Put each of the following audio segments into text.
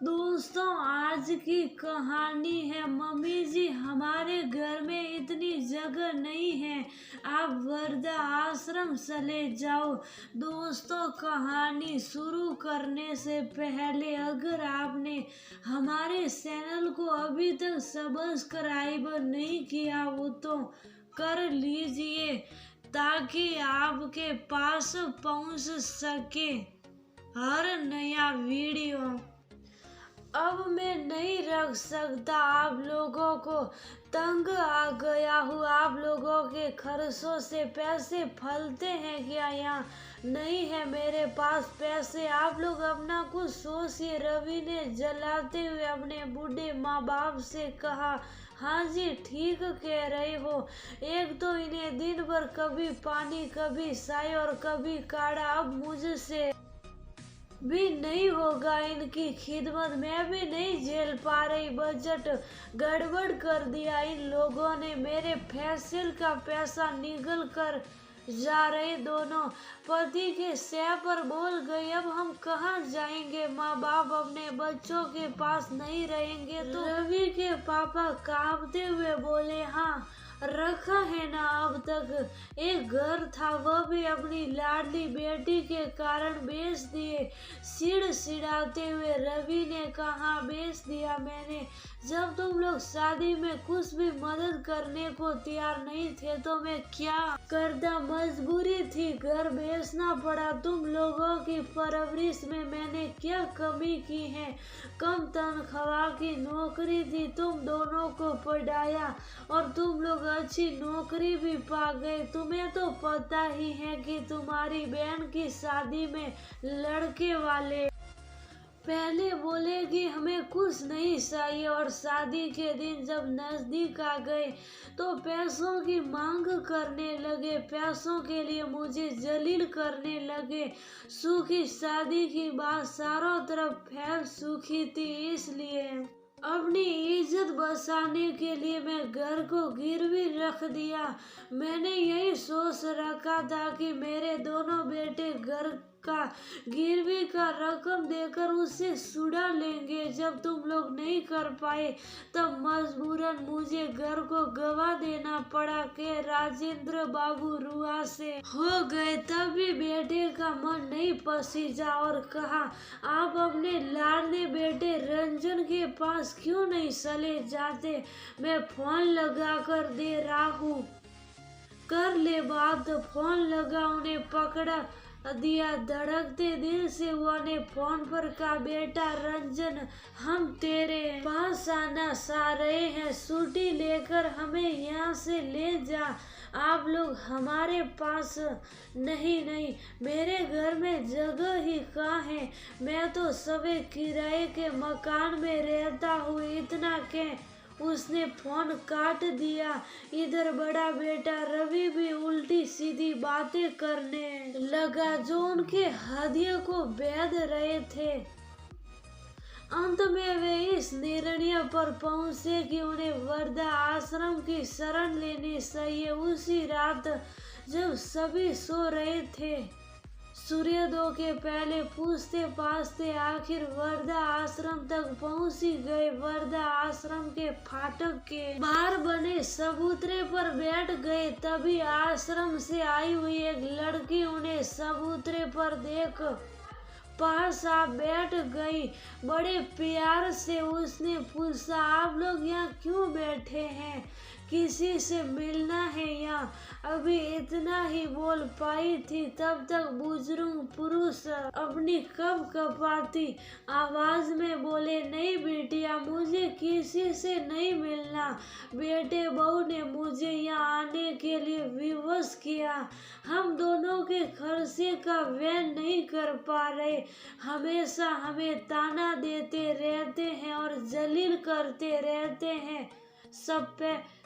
दोस्तों, आज की कहानी है मम्मी जी हमारे घर में इतनी जगह नहीं है, आप वृद्धा आश्रम चले जाओ। दोस्तों, कहानी शुरू करने से पहले अगर आपने हमारे चैनल को अभी तक सब्सक्राइब नहीं किया हो तो कर लीजिए ताकि आपके पास पहुंच सके हर नया वीडियो। अब मैं नहीं रख सकता, आप लोगों को तंग आ गया हूँ। आप लोगों के खर्चों से पैसे फलते हैं क्या? यहाँ नहीं है मेरे पास पैसे, आप लोग अपना कुछ सोचिए। रवि ने जलाते हुए अपने बूढ़े माँ बाप से कहा। हाँ जी, ठीक कह रहे हो। एक तो इन्हें दिन भर कभी पानी, कभी चाय और कभी काढ़ा, अब मुझसे भी नहीं होगा इनकी खिदमत, मैं भी नहीं झेल पा रही। बजट गड़बड़ कर दिया इन लोगों ने, मेरे फेशियल का पैसा निकल कर जा रहे। दोनों पति के सह पर बोल गई, अब हम कहाँ जाएंगे? माँ बाप अपने बच्चों के पास नहीं रहेंगे तो? रवि के पापा कांपते हुए बोले, हाँ रखा है ना, अब तक एक घर था वह भी अपनी लाडली बेटी के कारण बेच दिए। सिड़सिड़ाते हुए रवि ने कहा, बेच दिया मैंने? जब तुम लोग शादी में कुछ भी मदद करने को तैयार नहीं थे तो मैं क्या करता? मजबूरी थी, घर बेचना पड़ा। तुम लोगों की परवरिश में मैंने क्या कमी की है? कम तनख्वाह की नौकरी थी, तुम दोनों को पढ़ाया और तुम लोग अच्छी नौकरी भी पा गए। तुम्हें तो पता ही है कि तुम्हारी बहन की शादी में लड़के वाले पहले बोले कि हमें कुछ नहीं चाहिए और शादी के दिन जब नजदीक आ गए तो पैसों की मांग करने लगे, पैसों के लिए मुझे जलील करने लगे। सूखी शादी की बात चारों तरफ फैल चुकी थी, इसलिए अपनी इज्जत बचाने के लिए मैं घर को गिरवी रख दिया। मैंने यही सोच रखा था कि मेरे दोनों बेटे घर का गिरवी का रकम देकर उससे छुड़ा लेंगे। जब तुम लोग नहीं कर पाए तब मजबूरन मुझे घर को गवा देना पड़ा के राजेंद्र बाबू रुआ से हो गए। तब भी बेटे का मन नहीं पसीजा और कहा, आप अपने लाडले बेटे रंजन के पास क्यों नहीं चले जाते? मैं फोन लगा कर दे रहा हूँ, कर ले बात। फोन लगा, उन्हें पकड़ा दिया। धड़कते दिल से उन्हें फोन पर कहा, बेटा रंजन, हम तेरे पास आना चाह रहे हैं, छुट्टी लेकर हमें यहाँ से ले जा। आप लोग हमारे पास नहीं, मेरे घर में जगह ही कहाँ है? मैं तो सभी किराए के मकान में रहता हूँ, इतना के उसने फोन काट दिया। इधर बड़ा बेटा रवि भी उल्टी सीधी बातें करने लगा जो उनके हृदय को भेद रहे थे। अंत में वे इस निर्णय पर पहुंचे कि उन्हें वृद्धा आश्रम की शरण लेनी चाहिए। उसी रात जब सभी सो रहे थे, सूर्योदय के पहले पूछते पाछते आखिर वृद्धा आश्रम तक पहुंच ही गए। वृद्धा आश्रम के फाटक के बाहर बने चबूतरे पर बैठ गए। तभी आश्रम से आई हुई एक लड़की उन्हें चबूतरे पर देख पास आ बैठ गई। बड़े प्यार से उसने पूछा, आप लोग यहाँ क्यों बैठे हैं? किसी से मिलना है यहाँ? अभी इतना ही बोल पाई थी, तब तक बुजुर्ग पुरुष अपनी कपकपाती आवाज में बोले, नहीं बेटिया, मुझे किसी से नहीं मिलना। बेटे बहू ने मुझे यहाँ आने के लिए विवश किया। हम दोनों के खर्चे का व्यय नहीं कर पा रहे, हमेशा हमें ताना देते रहते हैं और जलील करते रहते हैं।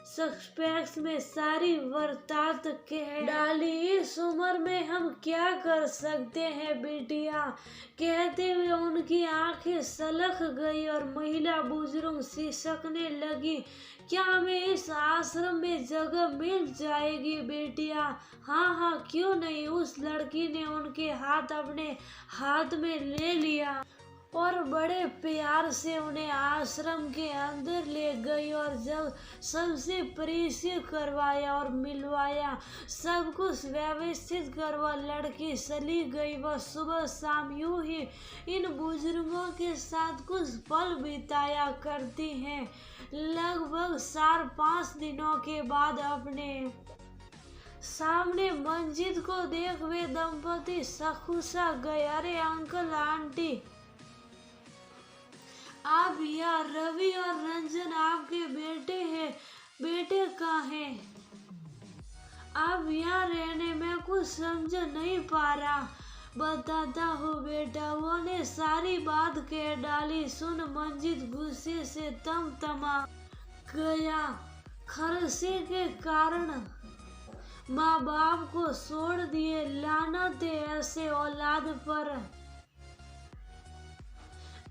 सस्पेक्स में सारी बरसात कह डाली। इस उम्र में हम क्या कर सकते हैं बिटिया? कहते हुए उनकी आंखें सलख गई और महिला बुजुर्ग सिसकने लगी। क्या हमें इस आश्रम में जगह मिल जाएगी बेटिया? हाँ, क्यों नहीं। उस लड़की ने उनके हाथ अपने हाथ में ले लिया और बड़े प्यार से उन्हें आश्रम के अंदर ले गई और जब सबसे परिचय करवाया और मिलवाया, सब कुछ व्यवस्थित कर वह लड़की चली गई। वह सुबह शाम यूं ही इन बुजुर्गों के साथ कुछ पल बिताया करती हैं। लगभग 4-5 दिनों के बाद अपने सामने मंजित को देख वे दंपति सखुसा गए। अरे अंकल आंटी, आप यहाँ, रवि और रंजन आपके बेटे हैं। बेटे कहाँ हैं? आप यहाँ रहने में कुछ समझ नहीं पा रहा। बताता हूँ बेटा। वो ने सारी बात कह डाली। सुन मंजित गुस्से से तमा गया। खर्चे के कारण माँ बाप को छोड़ दिए। लानत है ऐसे औलाद पर।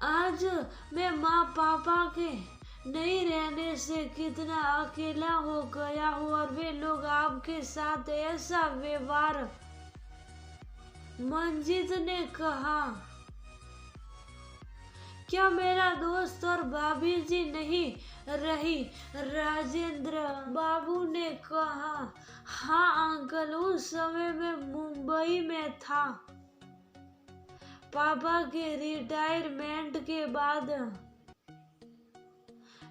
आज मैं माँ पापा के नहीं रहने से कितना अकेला हो गया हूँ और वे लोग आपके साथ ऐसा व्यवहार। मंजित ने कहा, क्या मेरा दोस्त और भाभी जी नहीं रही? राजेंद्र बाबू ने कहा, हाँ अंकल, उस समय मैं मुंबई में था। पापा के रिटायरमेंट के बाद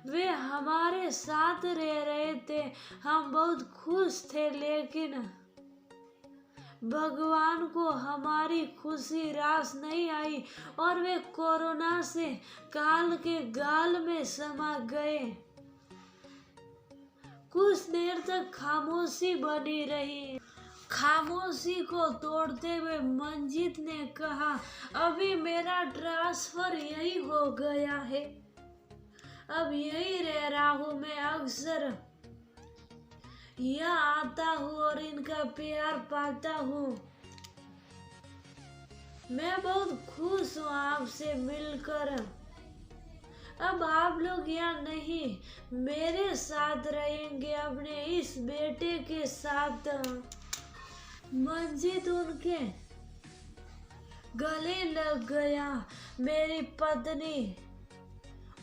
वे हमारे साथ रह रहे थे। हम बहुत खुश थे, लेकिन भगवान को हमारी खुशी रास नहीं आई और वे कोरोना से काल के गाल में समा गए। कुछ देर तक खामोशी बनी रही। खामोशी को तोड़ते हुए मंजित ने कहा, अभी मेरा ट्रांसफर यही हो गया है। अब यही रह रहा हूँ। मैं अक्सर यहाँ आता हूँ और इनका प्यार पाता हूँ। मैं बहुत खुश हूँ आपसे मिलकर। अब आप लोग यहाँ नहीं, मेरे साथ रहेंगे, अपने इस बेटे के साथ। मंजित उनके गले लग गया। मेरी पत्नी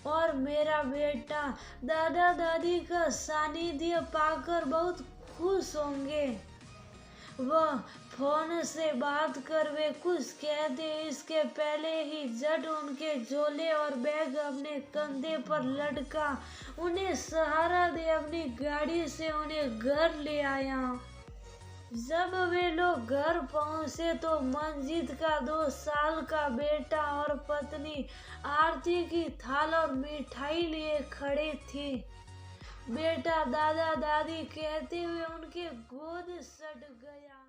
और मेरा बेटा दादा दादी का सानिध्य पाकर बहुत खुश होंगे। वह फोन से बात कर वे कुछ कहते, इसके पहले ही जट उनके झोले और बैग अपने कंधे पर लटका उन्हें सहारा दे अपनी गाड़ी से उन्हें घर ले आया। जब वे लोग घर पहुंचे तो मंजित का 2 साल का बेटा और पत्नी आरती की थाल और मिठाई लिए खड़े थी। बेटा दादा दादी कहते हुए उनके गोद सट गया।